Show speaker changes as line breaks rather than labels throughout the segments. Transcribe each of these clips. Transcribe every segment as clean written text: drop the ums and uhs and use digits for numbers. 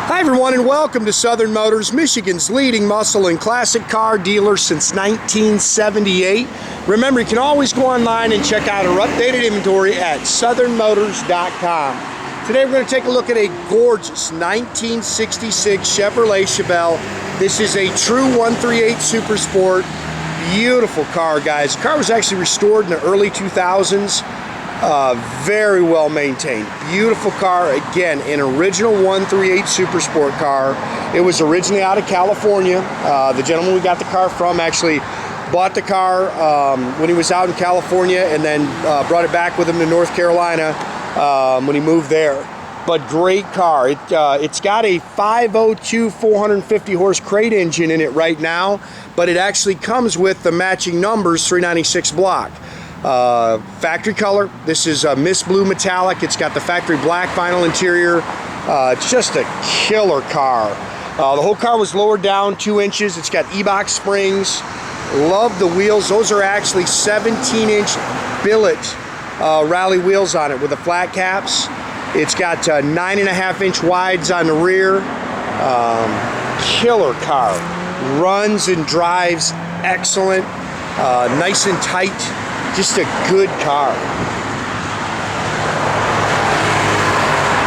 Hi everyone, and welcome to Southern Motors, Michigan's leading muscle and classic car dealer since 1978. Remember, you can always go online and check out our updated inventory at southernmotors.com. Today we're going to take a look at a gorgeous 1966 Chevrolet Chevelle. This is a true 138 Super Sport. Beautiful car, guys. The car was actually restored in the early 2000s. Very well maintained. Beautiful car. Again, an original 138 Super Sport car. It was originally out of California. The gentleman we got the car from actually bought the car when he was out in California, and then brought it back with him to North Carolina when he moved there. But great car. It's got a 502 450 horse crate engine in it right now, but it actually comes with the matching numbers 396 block. Factory color. This is mist blue metallic. It's got the factory black vinyl interior. It's just a killer car. The whole car was lowered down 2 inches. It's got Eibach springs. Love the wheels. Those are actually 17-inch billet rally wheels on it with the flat caps. It's got 9.5-inch wides on the rear. Killer car. Runs and drives excellent. Nice and tight. Just a good car.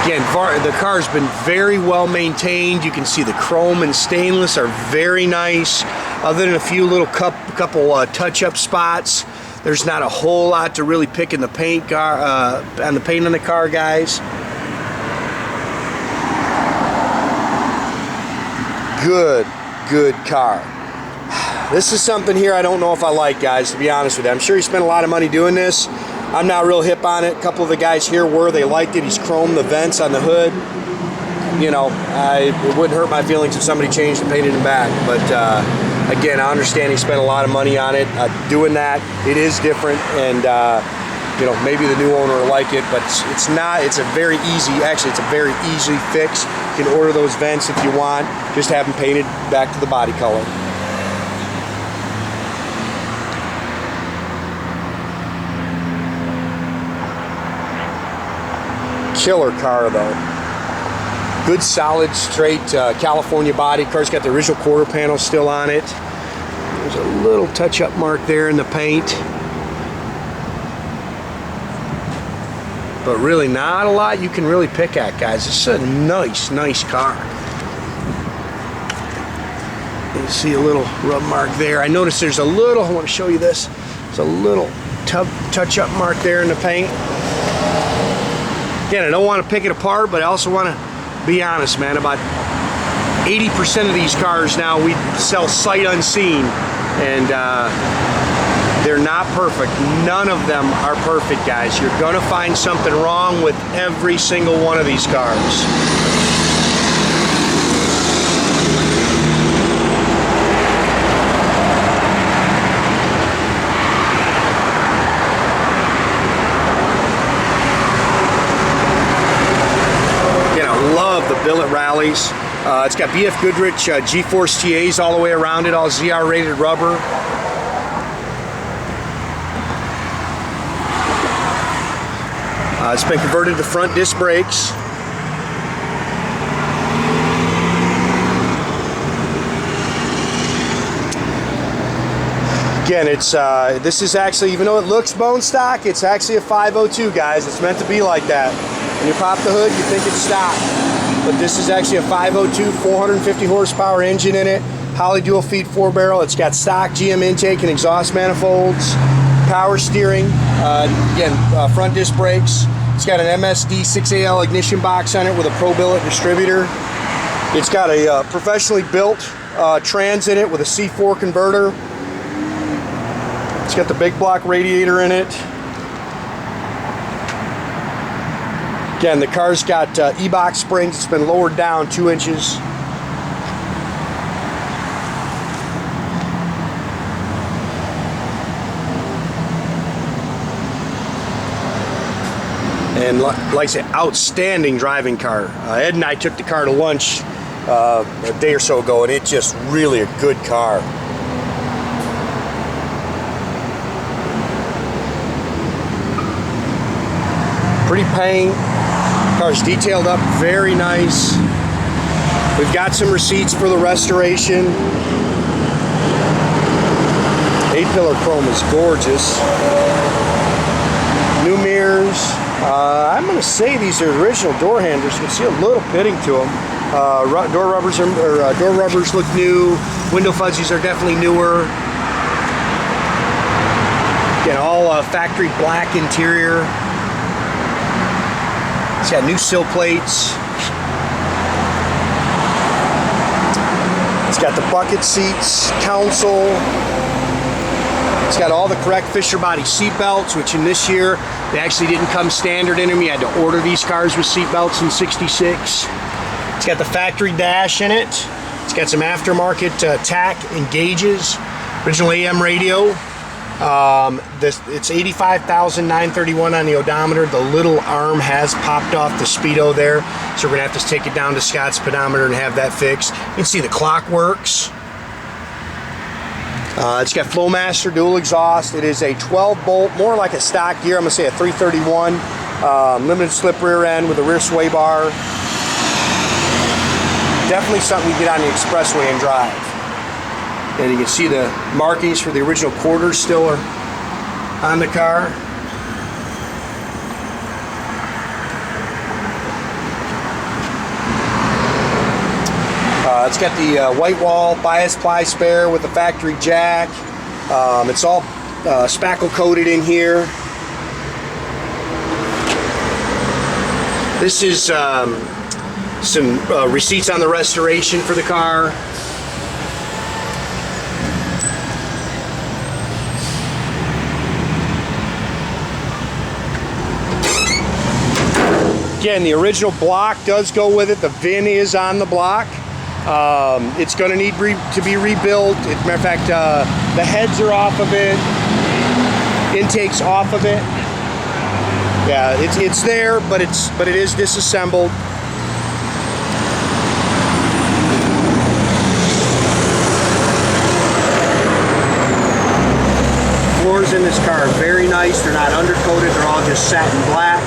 Again, the car's been very well maintained. You can see the chrome and stainless are very nice. Other than a few little couple touch-up spots, there's not a whole lot to really pick in the paint on the paint on the car, guys. Good car. This is something here I don't know if I like, guys, to be honest with you. I'm sure he spent a lot of money doing this. I'm not real hip on it. A couple of the guys here were. They liked it. He's chromed the vents on the hood. You know, it wouldn't hurt my feelings if somebody changed and painted him back. But again, I understand he spent a lot of money on it. Doing that, it is different, and you know, maybe the new owner will like it, but it's not. It's a very easy, actually, it's a very easy fix. You can order those vents if you want. Just have them painted back to the body color. Killer car though. Good solid straight California body. Car's got the original quarter panel still on it. There's a little touch-up mark there in the paint, but really not a lot you can really pick at, guys. This is a nice car. You see a little rub mark there. I noticed there's a little, I want to show you this, there's a little touch-up mark there in the paint. Again, I don't want to pick it apart, but I also want to be honest, man. About 80% of these cars now we sell sight unseen, and they're not perfect. None of them are perfect, guys. You're going to find something wrong with every single one of these cars. Love the billet rallies. It's got BF Goodrich GForce TAs all the way around it, all ZR rated rubber. It's been converted to front disc brakes. Again, it's this is actually, even though it looks bone stock, it's actually a 502, guys. It's meant to be like that. When you pop the hood, you think it's stock, but this is actually a 502 450 horsepower engine in it. Holley dual feed 4-barrel. It's got stock GM intake and exhaust manifolds, power steering, again, front disc brakes. It's got an MSD 6AL ignition box on it with a Pro Billet distributor. It's got a professionally built trans in it with a C4 converter. It's got the big block radiator in it. Again, the car's got Eibach springs. It's been lowered down 2 inches. And like I said, outstanding driving car. Ed and I took the car to lunch a day or so ago, and it's just really a good car. Pretty paint. Car's detailed up very nice. We've got some receipts for the restoration. A-pillar chrome is gorgeous. New mirrors. I'm going to say these are original door handles. You can see a little pitting to them. Door rubbers look new. Window fuzzies are definitely newer. Again, all factory black interior. It's got new sill plates. It's got the bucket seats, console. It's got all the correct Fisher body seat belts, which in this year, they actually didn't come standard in them. You had to order these cars with seat belts in '66. It's got the factory dash in it. It's got some aftermarket tach and gauges. Original AM radio. It's 85,931 on the odometer. The little arm has popped off the speedo there, so we're gonna have to take it down to Scott's pedometer and have that fixed. You can see the clock works. It's got Flowmaster dual exhaust. It is a 12 bolt, more like a stock gear. I'm gonna say a 331 limited slip rear end with a rear sway bar. Definitely something you get on the expressway and drive. And you can see the markings for the original quarters still are on the car. It's got the white wall bias ply spare with the factory jack. It's all spackle coated in here. This is some receipts on the restoration for the car. Again, the original block does go with it. The VIN is on the block. It's going to need to be rebuilt. As a matter of fact, the heads are off of it. Intake's off of it. Yeah, it's there, but it is disassembled. Floors in this car are very nice. They're not undercoated. They're all just satin black.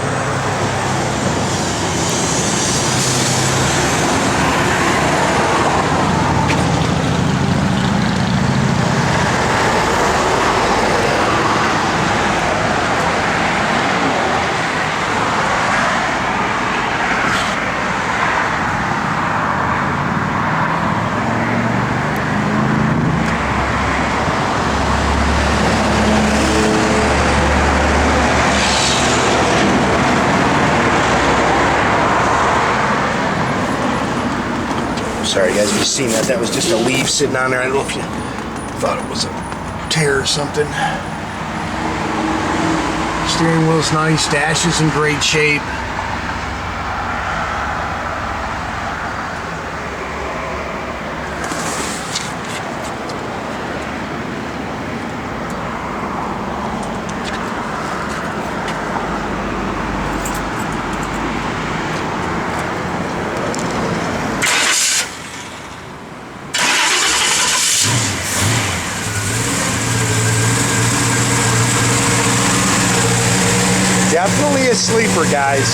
Sorry guys, if you've seen that, that was just a leaf sitting on there. I don't know if you thought it was a tear or something. Steering wheel's nice, dash is in great shape. Definitely a sleeper, guys.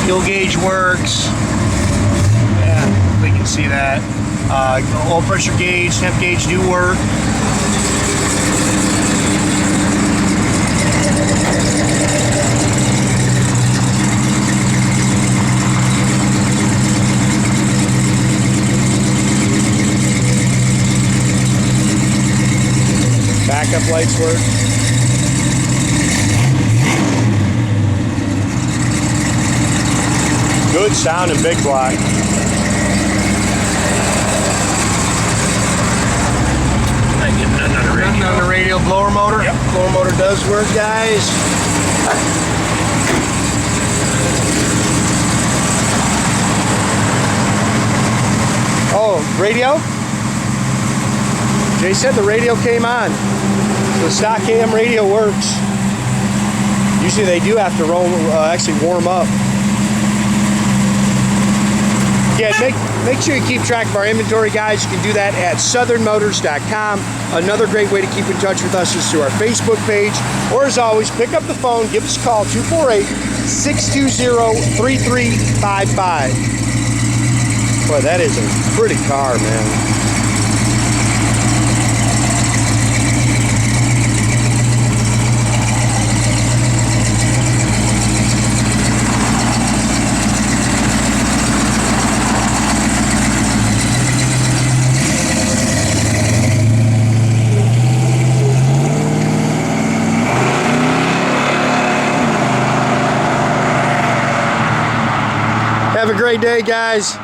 Fuel gauge works. You can see that. Oil pressure gauge, temp gauge do work. Backup lights work. Good sound and big block. Nothing on the radio. Blower motor. Yep. Blower motor does work, guys. Oh, radio? Jay said the radio came on. The stock AM radio works. Usually they do have to actually warm up. Yeah, make sure you keep track of our inventory, guys. You can do that at southernmotors.com. Another great way to keep in touch with us is through our Facebook page. Or as always, pick up the phone, give us a call, 248-620-3355. Boy, that is a pretty car, man. Have a great day, guys.